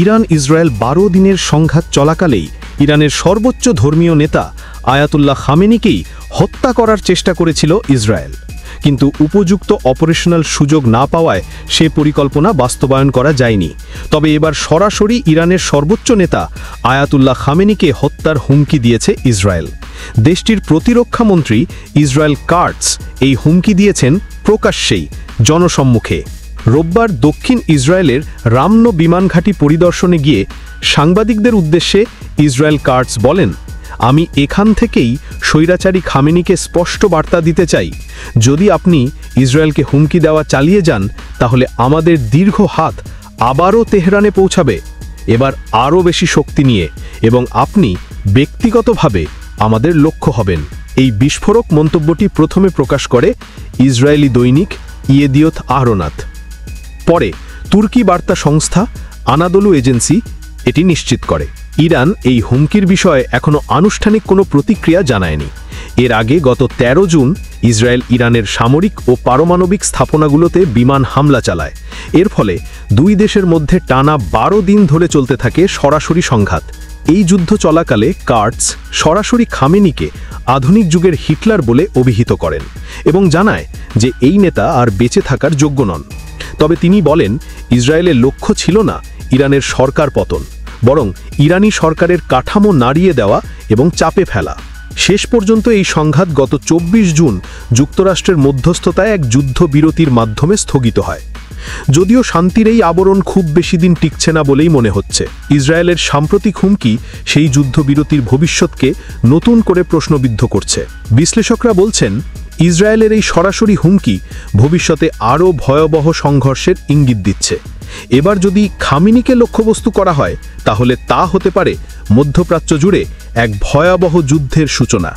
Iran Israel ১২ দিনের সংঘাত চলাকালেই ইরানের সর্বোচ্চ ধর্মীয় নেতা আয়াতুল্লাহ খামেনিকেই হত্যা করার চেষ্টা করেছিল ইসরায়েল, কিন্তু উপযুক্ত অপারেশনাল সুযোগ না পাওয়ায় সে পরিকল্পনা বাস্তবায়ন করা যায়নি। তবে এবার সরাসরি ইরানের সর্বোচ্চ নেতা আয়াতুল্লাহ খামেনিকে হত্যার হুমকি দিয়েছে ইসরায়েল। দেশটির প্রতিরক্ষা মন্ত্রী ইসরায়েল কাটস এই হুমকি দিয়েছেন প্রকাশ্যেই জনসম্মুখে। রোববার দক্ষিণ ইসরায়েলের রামনো বিমানঘাঁটি পরিদর্শনে গিয়ে সাংবাদিকদের উদ্দেশ্যে ইসরায়েল কাটস বলেন, আমি এখান থেকেই স্বৈরাচারী খামেনিকে স্পষ্ট বার্তা দিতে চাই, যদি আপনি ইসরায়েলকে হুমকি দেওয়া চালিয়ে যান তাহলে আমাদের দীর্ঘ হাত আবারও তেহরানে পৌঁছাবে, এবার আরও বেশি শক্তি নিয়ে, এবং আপনি ব্যক্তিগতভাবে আমাদের লক্ষ্য হবেন। এই বিস্ফোরক মন্তব্যটি প্রথমে প্রকাশ করে ইসরায়েলি দৈনিক ইয়েদিওথ আহরোনাথ। পরে তুর্কি বার্তা সংস্থা আনাদোলু এজেন্সি এটি নিশ্চিত করে। ইরান এই হুমকির বিষয়ে এখনও আনুষ্ঠানিক কোনো প্রতিক্রিয়া জানায়নি। এর আগে গত ১৩ জুন ইসরায়েল ইরানের সামরিক ও পারমাণবিক স্থাপনাগুলোতে বিমান হামলা চালায়। এর ফলে দুই দেশের মধ্যে টানা ১২ দিন ধরে চলতে থাকে সরাসরি সংঘাত। এই যুদ্ধ চলাকালে কাটস সরাসরি খামেনিকে আধুনিক যুগের হিটলার বলে অভিহিত করেন এবং জানায় যে এই নেতা আর বেঁচে থাকার যোগ্য নন। তবে তিনি বলেন, ইসরায়েলের লক্ষ্য ছিল না ইরানের সরকার পতন, বরং ইরানি সরকারের কাঠামো নাড়িয়ে দেওয়া এবং চাপে ফেলা। শেষ পর্যন্ত এই সংঘাত গত ২৪ জুন যুক্তরাষ্ট্রের মধ্যস্থতায় এক যুদ্ধবিরতির মাধ্যমে স্থগিত হয়। যদিও শান্তির এই আবরণ খুব বেশি দিন টিকছে না বলেই মনে হচ্ছে। ইসরায়েলের সাম্প্রতিক হুমকি সেই যুদ্ধবিরতির ভবিষ্যৎকে নতুন করে প্রশ্নবিদ্ধ করছে। বিশ্লেষকরা বলছেন, ইসরায়েলের এই সরাসরি হুমকি ভবিষ্যতে আরও ভয়াবহ সংঘর্ষের ইঙ্গিত দিচ্ছে। এবার যদি খামেনিকে লক্ষ্যবস্তু করা হয় তাহলে তা হতে পারে মধ্যপ্রাচ্য জুড়ে এক ভয়াবহ যুদ্ধের সূচনা।